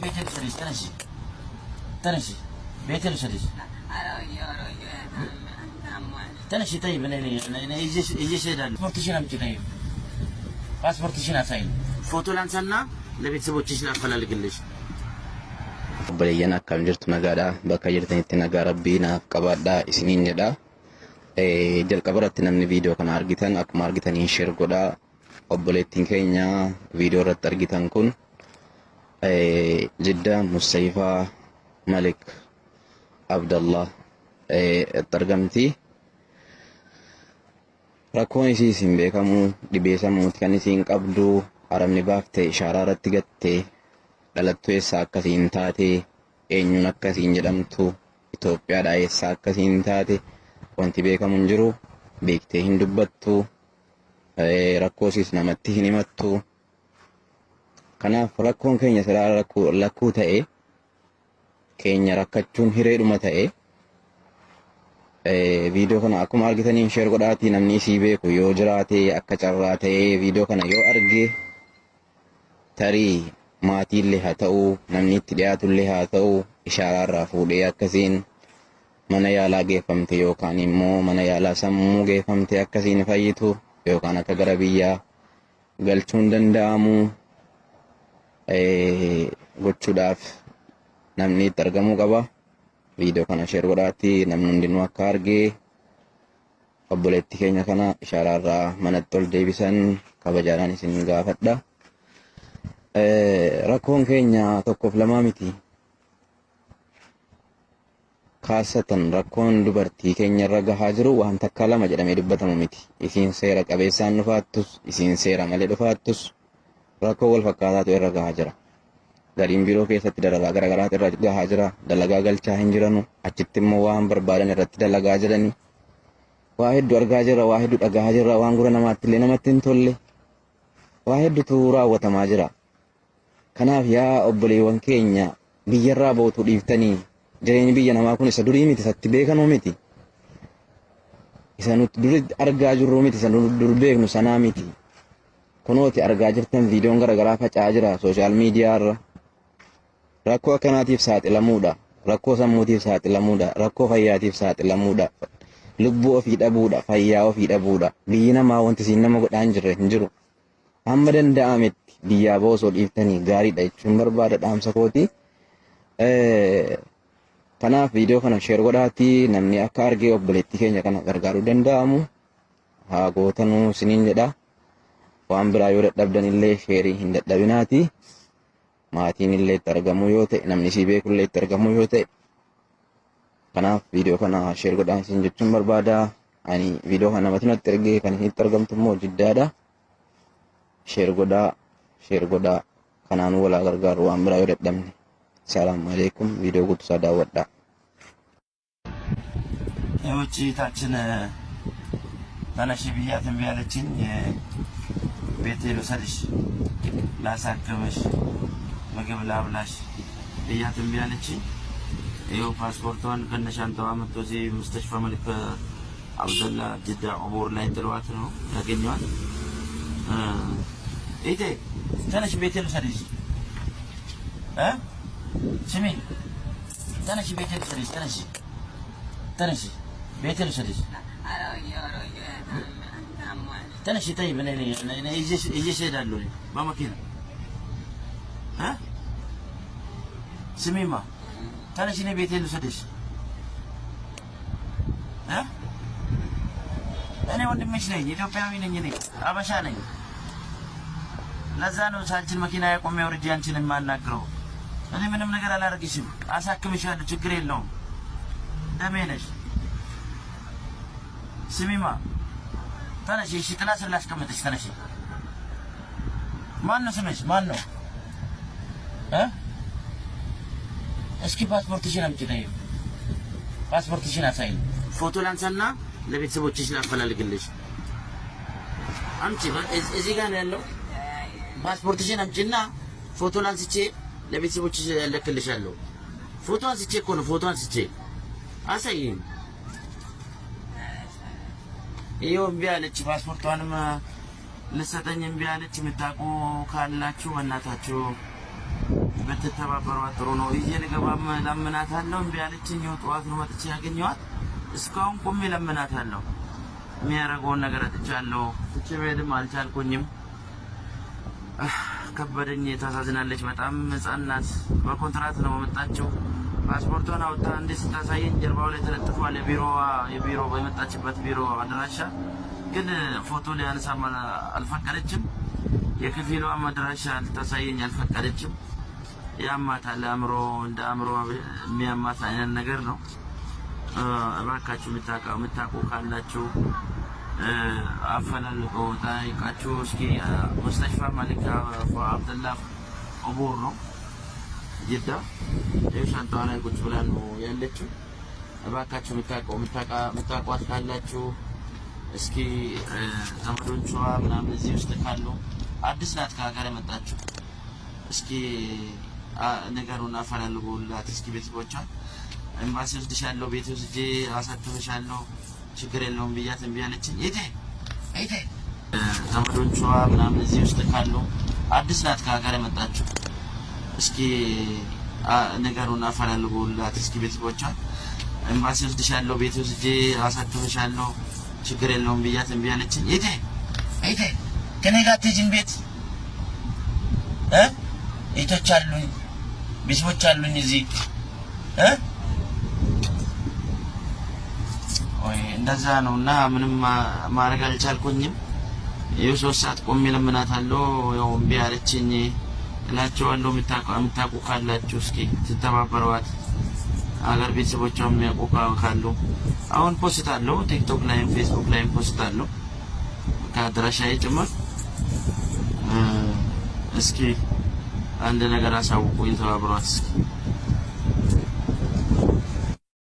ቤቴል ሰሪስ ተነሺ ቤቴል ሰሪስ ተነሺ ተይ ምን እኔ እየሽ ሄዳለሁ። ፓስፖርትሽን አምጪ ነይ ፓስፖርትሽን አሳይኝ ፎቶ ላንሳና ለቤተሰቦችሽ ላፈላልግልሽ። Obboleeyyan akkam jirtu nagaadha bakka jirtanitti nagaa rabbii naaf qabaadha isiniin jedha. Jalqaba irratti namni viidiyoo kana argitan akkuma argitaniin share godhaa. Obboleettiin keenya viidiyoo irratti argitan kun Jidda Musayyifaa Malik Abdallah argamti. Rakkoon isii isin beekamu dhibee sammuuti kan isiin qabdu haramni baaftee ishaaraa irratti gattee dhalattuu eessaa akkasiin taate eenyuun akkasiin jedhamtu Itoophiyaadhaa eessaa akkasiin taate wanti beekamu hin jiru beektee hin dubbattu rakkoosiis namatti hin himattu. Kanaaf rakkoon keenya silaa lakkuu ta'e keenya rakkachuun hireedhuma ta'e viidiyoo kana akkuma argitaniin share godhaatii namni isii beeku yoo jiraate akka carraa ta'ee viidiyoo kana yoo arge tarii maatiillee haa ta'u namni itti dhiyaatullee haa ta'u ishaaraarraa fuudhee akkasiin mana yaalaa geeffamte yookaan immoo mana yaalaa sammuu geeffamte akkasiin fayyitu yookaan akka gara biyyaa galchuun danda'amu gochuudhaaf namni itti argamuu qaba. Viidiyoo kana share godhaatti namni hundinuu akka argee obboleettii keenya kana ishaaraarraa manatti ol deebisan kabajaadhaan isin gaafadha. Rakkoon keenya tokkoof lamaa miti. Kaasatan rakkoon dubartii keenya irra gahaa jiru waan takka lama jedhamee dubbatamu miti. Isiin seera qabeessaan dhufaattus isiin seera malee dhufaattus rakkoo wal fakkaataatu irra gahaa jira. Gariin biroo keessatti dalagaa garaagaraatu irra gahaa jira. Dalagaa galchaa hin jiranu achitti immoo waan barbaadan irratti dalagaa jirani. Waa hedduu argaa jirra, waa hedduu dhagaa jirra, waan gura namaatti illee namatti hin tolle waa hedduutu raawwatamaa jira. Kanaaf yaa obboleewwan keenya biyyarraa bootu dhiiftanii jireenyi biyya namaa kun isa durii miti isatti beekanuu miti. Isa nuti durii argaa jirru miti isa dur beeknu sanaa miti. Kunooti argaa jirtan viidiyoon garaagaraa faca'aa jira sooshaal miidiyaa irra. Rakkoo akkanaatiif saaxilamuudha. Rakkoo sammuutiif saaxilamuudha. Rakkoo fayyaatiif saaxilamuudha. Lubbuu ofii dhabuudha. Fayyaa ofii dhabuudha. Biyyi namaa wanti siin nama godhaa hin jirre hin jiru. Hamma danda'ametti biyyaa boosoo dhiiftanii gaariidha jechuun barbaada dhaamsa kooti. Kanaaf viidiyoo kana share godhaatii namni akka argee obboleettii keenya kana gargaaruu danda'amu haa gootanuu isiniin jedha. Waan biraa yoo dadhabdan illee sheerii hin dadhabinaati. Maatiin illee itti argamu yoo ta'e namni isii beeku illee itti argamu yoo ta'e kanaaf viidiyoo kana share godhaa isin jechuun barbaada. Ani viidiyoo kana namatti natti ergee kan itti argamtu immoo Jiddaadha. Share godhaa kanaanuu walaa gargaaru waan biraa yoo dadhabne. Salaamu አለይኩም ቪዲዮ ጉቱ ሳዳወዳ የውጭ ታችን ተነሽ ብያት እምቢ አለችኝ። ቤቴ ልውሰድሽ ላሳክምሽ ምግብ ላብላሽ ብያት እምቢ አለችኝ። ይኸው ፓስፖርቷን ከነሻንጣዋ መጥቶ እዚህ ሙስተሽፋ መልክ አብደላ ጅዳ ዑቡር ላይ ጥለዋት ነው ያገኘዋት። ኢቴ ተነሽ ቤቴ ልውሰድሽ ስሚ ተነሺ ቤቴል ሰሪስ ተነሺ ቤቴል ሰሪስ ተነሺ ተይ ምን እኔ እየሽ ሄዳለሁ በመኪና ስሚማ ተነሺ እኔ ቤቴል ሰሪስ እኔ ወንድምሽ ነኝ ኢትዮጵያዊ ነኝ እኔ አበሻ ነኝ። ለዛ ነው ሳንቺን መኪና ያቆሜ ወርጄ አንቺን የማናግረው። እኔ ምንም ነገር አላደርግሽም። አሳክምሻለሁ ችግር የለውም። ደሜ ነሽ። ስሚማ ተነሺ እሺ ጥላ ስር ላስቀምጥሽ ተነሺ። ማን ነው ስምሽ ማን ነው? እስኪ ፓስፖርትሽን አምጪ ነይ ፓስፖርትሽን አሳይኝ ፎቶ ላንሳና ለቤተሰቦችሽ ላፈላልግልሽ። አምጪ እዚህ ጋር ነው ያለው። ፓስፖርትሽን አምጪና ፎቶ ላንስቼ ለቤተሰቦችሽ ልክልሻለሁ። ፎቶ አንስቼ እኮ ነው ፎቶ አንስቼ አሳይኝ። ይኸው እምቢ አለች። ፓስፖርቷንም ልትሰጠኝ እምቢ አለች። የምታውቁ ካላችሁ በእናታችሁ ብትተባበሯት ጥሩ ነው። ይዤ ልገባም ለምናታለሁ እምቢ አለችኝ። ጠዋት ነው መጥቼ ያገኘኋት። እስካሁን ቆሜ ለምናታለሁ። የሚያደርገውን ነገር አጥቻለሁ። ትቼ መሄድም አልቻልኩኝም። ከበደኝ። ታሳዝናለች በጣም። ሕፃን ናት። በኮንትራት ነው የመጣችው። ፓስፖርቷን አውጥታ እንዴ ስታሳየኝ ጀርባው ላይ ተለጥፏል የቢሮ የመጣችበት ቢሮ አድራሻ። ግን ፎቶ ሊያነሳ አልፈቀደችም። የክፍሏም አድራሻ ልታሳየኝ አልፈቀደችም። ያማታል። አእምሮ እንደ አእምሮ የሚያማት አይነት ነገር ነው። እባካችሁ የምታውቁ ካላችሁ አፈላልጎ ጠይቃችሁ እስኪ። ሙስተሽፋ ማሊክ አብደላ ኦቦር ነው ጅዳ። ሻንጣዋ ላይ ቁጭ ብላ ነው ያለችው። እባካችሁ የምታውቋት ካላችሁ እስኪ ዘመዶቿ ምናምን እዚህ ውስጥ ካሉ፣ አዲስ ናት ከሀገር የመጣችው። እስኪ ነገሩን አፈላልጉላት እስኪ። ቤተሰቦቿ ኤምባሲ ወስድሻለሁ፣ ቤት ወስጄ አሳክምሻለሁ፣ ችግር የለውም ብያት እምቢ አለችኝ። አይቴ ዘመዶቿ ምናምን እዚህ ውስጥ ካሉ፣ አዲስ ናት ከሀገር የመጣችው። እስኪ ነገሩን አፈላልጉላት እስኪ። ቤተሰቦቿ ኤምባሲ ወስድሻለሁ፣ ቤት ወስጄ አሳክምሻለሁ፣ ችግር የለውም ብያት እምቢ አለችኝ። አይቴ ከኔ ጋር አትሄጂም ቤት እህቶች አሉኝ፣ ቤተሰቦች አሉኝ እዚህ ወይ እንደዛ ነው። እና ምንም ማድረግ አልቻልኩኝም። ይኸው 3 ሰዓት ቆሜ ለምናታለሁ። ያው እምቢ አለችኝ እላቸዋለሁ። የምታውቁ ካላችሁ እስኪ ትተባበሯት። አገር ቤተሰቦቿ የሚያውቁ ካሉ አሁን ፖስት አለው ቲክቶክ ላይም ፌስቡክ ላይም ፖስት አለው ከአድራሻዬ ጭምር። እስኪ አንድ ነገር አሳውቁኝ፣ ተባብሯት እስኪ።